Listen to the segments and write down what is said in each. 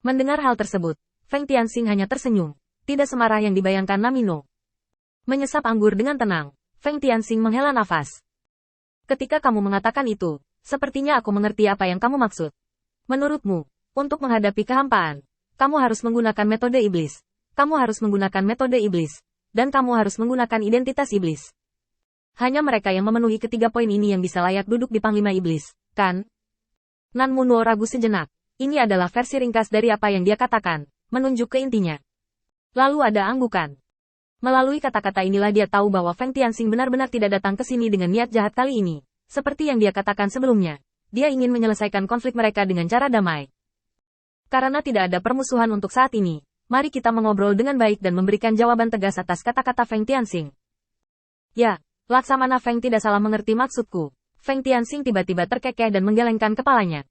Mendengar hal tersebut, Feng Tianxing hanya tersenyum, tidak semarah yang dibayangkan Namino. Menyesap anggur dengan tenang, Feng Tianxing menghela nafas. Ketika kamu mengatakan itu, sepertinya aku mengerti apa yang kamu maksud. Menurutmu, untuk menghadapi kehampaan, kamu harus menggunakan metode iblis. Kamu harus menggunakan metode iblis. Dan kamu harus menggunakan identitas iblis. Hanya mereka yang memenuhi ketiga poin ini yang bisa layak duduk di Panglima Iblis, kan? Nan Munuo ragu sejenak. Ini adalah versi ringkas dari apa yang dia katakan, menunjuk ke intinya. Lalu ada anggukan. Melalui kata-kata inilah dia tahu bahwa Feng Tianxing benar-benar tidak datang ke sini dengan niat jahat kali ini. Seperti yang dia katakan sebelumnya, dia ingin menyelesaikan konflik mereka dengan cara damai. Karena tidak ada permusuhan untuk saat ini, mari kita mengobrol dengan baik dan memberikan jawaban tegas atas kata-kata Feng Tianxing. Ya, Laksamana Feng tidak salah mengerti maksudku. Feng Tianxing tiba-tiba terkekeh dan menggelengkan kepalanya.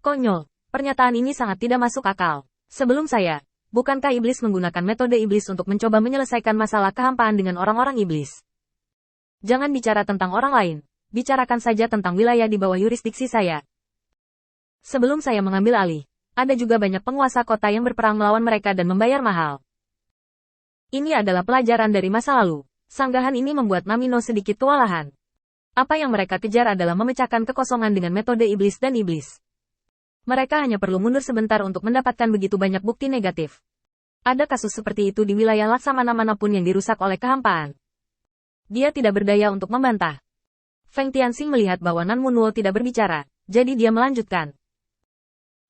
Konyol, pernyataan ini sangat tidak masuk akal. Sebelum saya, bukankah iblis menggunakan metode iblis untuk mencoba menyelesaikan masalah kehampaan dengan orang-orang iblis? Jangan bicara tentang orang lain, bicarakan saja tentang wilayah di bawah yurisdiksi saya. Sebelum saya mengambil alih, ada juga banyak penguasa kota yang berperang melawan mereka dan membayar mahal. Ini adalah pelajaran dari masa lalu. Sanggahan ini membuat Namino sedikit kewalahan. Apa yang mereka kejar adalah memecahkan kekosongan dengan metode iblis dan iblis. Mereka hanya perlu mundur sebentar untuk mendapatkan begitu banyak bukti negatif. Ada kasus seperti itu di wilayah Laksamana manapun yang dirusak oleh kehampaan. Dia tidak berdaya untuk membantah. Feng Tianxing melihat bahwa Nan Munuo tidak berbicara, jadi dia melanjutkan.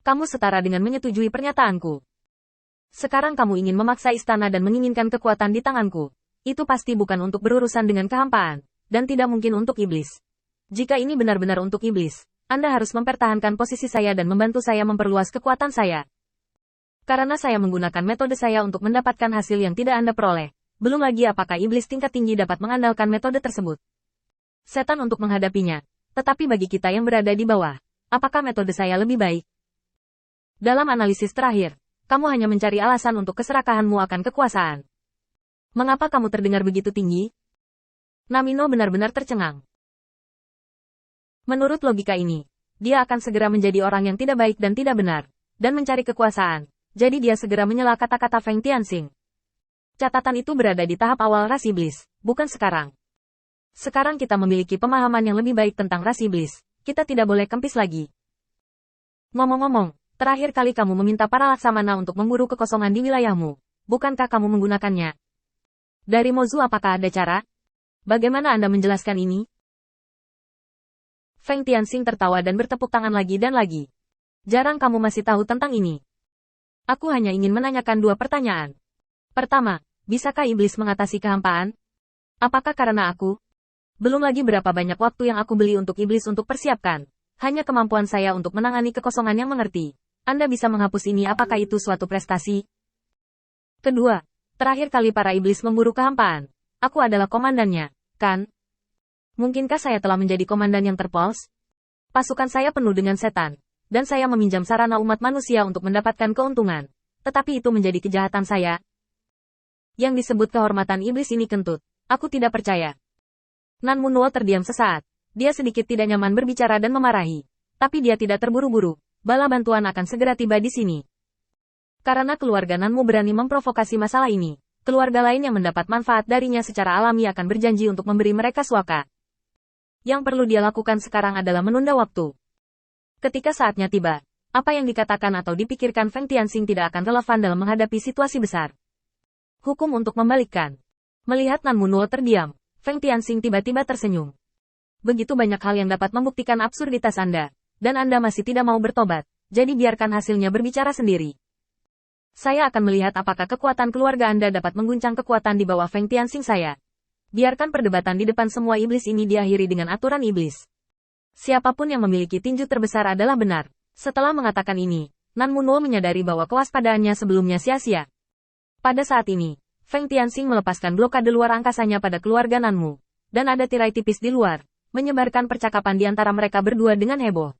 Kamu setara dengan menyetujui pernyataanku. Sekarang kamu ingin memaksa istana dan menginginkan kekuatan di tanganku. Itu pasti bukan untuk berurusan dengan kehampaan, dan tidak mungkin untuk iblis. Jika ini benar-benar untuk iblis, Anda harus mempertahankan posisi saya dan membantu saya memperluas kekuatan saya. Karena saya menggunakan metode saya untuk mendapatkan hasil yang tidak Anda peroleh. Belum lagi apakah iblis tingkat tinggi dapat mengandalkan metode tersebut. Setan untuk menghadapinya. Tetapi bagi kita yang berada di bawah, apakah metode saya lebih baik? Dalam analisis terakhir, kamu hanya mencari alasan untuk keserakahanmu akan kekuasaan. Mengapa kamu terdengar begitu tinggi? Namino benar-benar tercengang. Menurut logika ini, dia akan segera menjadi orang yang tidak baik dan tidak benar, dan mencari kekuasaan. Jadi dia segera menyela kata-kata Feng Tianxing. Catatan itu berada di tahap awal ras iblis, bukan sekarang. Sekarang kita memiliki pemahaman yang lebih baik tentang ras iblis, kita tidak boleh kempis lagi. Ngomong-ngomong, terakhir kali kamu meminta para laksamana untuk memburu kekosongan di wilayahmu, bukankah kamu menggunakannya? Dari Mozu apakah ada cara? Bagaimana Anda menjelaskan ini? Feng Tianxing tertawa dan bertepuk tangan lagi dan lagi. Jarang kamu masih tahu tentang ini. Aku hanya ingin menanyakan dua pertanyaan. Pertama, bisakah iblis mengatasi kehampaan? Apakah karena aku? Belum lagi berapa banyak waktu yang aku beli untuk iblis untuk persiapkan. Hanya kemampuan saya untuk menangani kekosongan yang mengerti. Anda bisa menghapus ini, apakah itu suatu prestasi? Kedua, terakhir kali para iblis memburu kehampaan. Aku adalah komandannya, kan? Mungkinkah saya telah menjadi komandan yang terpolos? Pasukan saya penuh dengan setan, dan saya meminjam sarana umat manusia untuk mendapatkan keuntungan. Tetapi itu menjadi kejahatan saya. Yang disebut kehormatan iblis ini kentut. Aku tidak percaya. Nan Munuo terdiam sesaat. Dia sedikit tidak nyaman berbicara dan memarahi. Tapi dia tidak terburu-buru. Bala bantuan akan segera tiba di sini. Karena keluarga Nanmu berani memprovokasi masalah ini, keluarga lain yang mendapat manfaat darinya secara alami akan berjanji untuk memberi mereka suaka. Yang perlu dia lakukan sekarang adalah menunda waktu. Ketika saatnya tiba, apa yang dikatakan atau dipikirkan Feng Tianxing tidak akan relevan dalam menghadapi situasi besar. Hukum untuk membalikkan. Melihat Nan Munuo terdiam, Feng Tianxing tiba-tiba tersenyum. Begitu banyak hal yang dapat membuktikan absurditas Anda, dan Anda masih tidak mau bertobat, jadi biarkan hasilnya berbicara sendiri. Saya akan melihat apakah kekuatan keluarga Anda dapat mengguncang kekuatan di bawah Feng Tianxing saya. Biarkan perdebatan di depan semua iblis ini diakhiri dengan aturan iblis. Siapapun yang memiliki tinju terbesar adalah benar. Setelah mengatakan ini, Nan Munuo menyadari bahwa kewaspadaannya sebelumnya sia-sia. Pada saat ini, Feng Tianxing melepaskan blokade luar angkasanya pada keluarga Nanmu, dan ada tirai tipis di luar, menyebarkan percakapan di antara mereka berdua dengan heboh.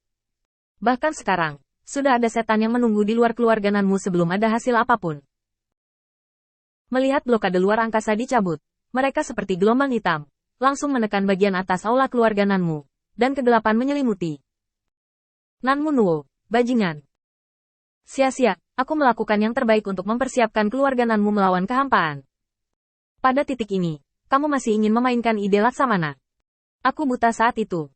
Bahkan sekarang, sudah ada setan yang menunggu di luar keluarga Nanmu sebelum ada hasil apapun. Melihat blokade luar angkasa dicabut, mereka seperti gelombang hitam, langsung menekan bagian atas aula keluarga Nanmu, dan kegelapan menyelimuti. Nan Munuo, bajingan. Sia-sia, aku melakukan yang terbaik untuk mempersiapkan keluarga Nanmu melawan kehampaan. Pada titik ini, kamu masih ingin memainkan ide Laksamana. Aku buta saat itu.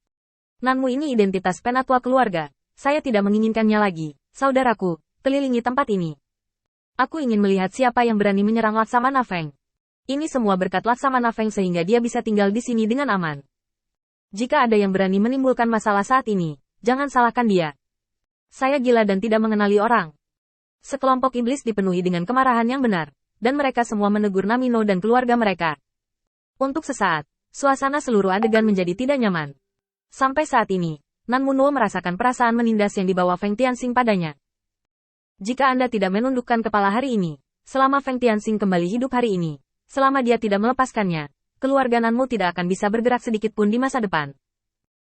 Nanmu ini identitas penatua keluarga. Saya tidak menginginkannya lagi, saudaraku, kelilingi tempat ini. Aku ingin melihat siapa yang berani menyerang Laksamana Feng. Ini semua berkat Laksamana Feng sehingga dia bisa tinggal di sini dengan aman. Jika ada yang berani menimbulkan masalah saat ini, jangan salahkan dia. Saya gila dan tidak mengenali orang. Sekelompok iblis dipenuhi dengan kemarahan yang benar, dan mereka semua menegur Namino dan keluarga mereka. Untuk sesaat, suasana seluruh adegan menjadi tidak nyaman. Sampai saat ini, Nanmuno merasakan perasaan menindas yang dibawa Feng Tianxing padanya. Jika Anda tidak menundukkan kepala hari ini, selama Feng Tianxing kembali hidup hari ini, selama dia tidak melepaskannya, keluarga Nanmu tidak akan bisa bergerak sedikit pun di masa depan.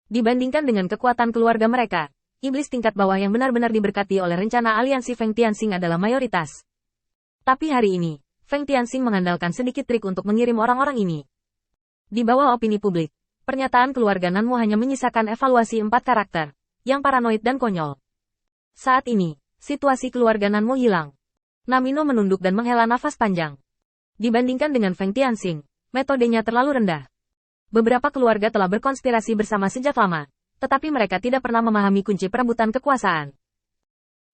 Dibandingkan dengan kekuatan keluarga mereka, iblis tingkat bawah yang benar-benar diberkati oleh rencana aliansi Feng Tianxing adalah mayoritas. Tapi hari ini, Feng Tianxing mengandalkan sedikit trik untuk mengirim orang-orang ini. Di bawah opini publik, pernyataan keluarga Nanmu hanya menyisakan evaluasi 4 karakter, yang paranoid dan konyol. Saat ini, situasi keluarga Nanmu hilang. Namino menunduk dan menghela nafas panjang. Dibandingkan dengan Feng Tianxing, metodenya terlalu rendah. Beberapa keluarga telah berkonspirasi bersama sejak lama, tetapi mereka tidak pernah memahami kunci perebutan kekuasaan.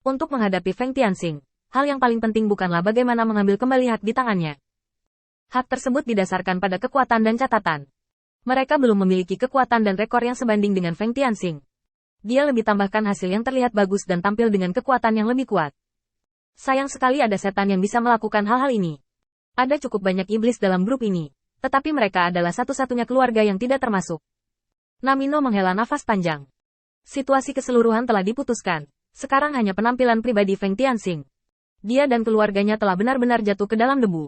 Untuk menghadapi Feng Tianxing, hal yang paling penting bukanlah bagaimana mengambil kembali hak di tangannya. Hak tersebut didasarkan pada kekuatan dan catatan. Mereka belum memiliki kekuatan dan rekor yang sebanding dengan Feng Tianxing. Dia lebih tambahkan hasil yang terlihat bagus dan tampil dengan kekuatan yang lebih kuat. Sayang sekali ada setan yang bisa melakukan hal-hal ini. Ada cukup banyak iblis dalam grup ini, tetapi mereka adalah satu-satunya keluarga yang tidak termasuk. Namino menghela nafas panjang. Situasi keseluruhan telah diputuskan. Sekarang hanya penampilan pribadi Feng Tianxing. Dia dan keluarganya telah benar-benar jatuh ke dalam debu.